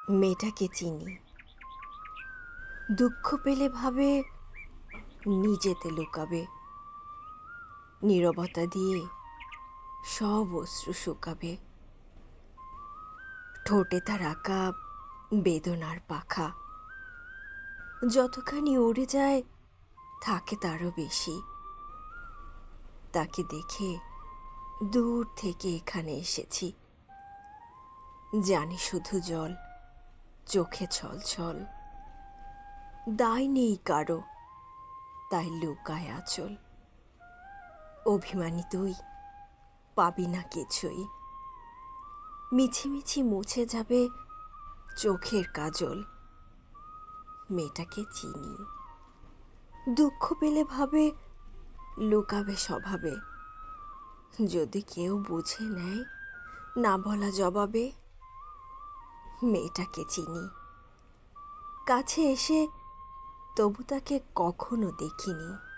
মেয়েটাকে চিনি। দুঃখ পেলে ভাবে নিজেতে লুকাবে, নীরবতা দিয়ে সব অশ্রু শুকাবে। ঠোঁটে তার আঁকা বেদনার পাখা, যতখানি উড়ে যায় থাকে তারও বেশি। তাকে দেখে দূর থেকে এখানে এসেছি, জানি শুধু জল চোখে ছল ছল। দায় নেই কারো, তাই লুকায় আঁচল। অভিমানী তুই পাবি না কিছুই, মিছিমিছি মুছে যাবে চোখের কাজল। মেয়েটাকে চিনি, দুঃখ পেলে ভাবে লুকাবে স্বভাবে। যদি কেউ বুঝে নেয় না বলা জবাবে। মেয়েটাকে চিনি, কাছে এসে তবু তাকে কখনো দেখিনি।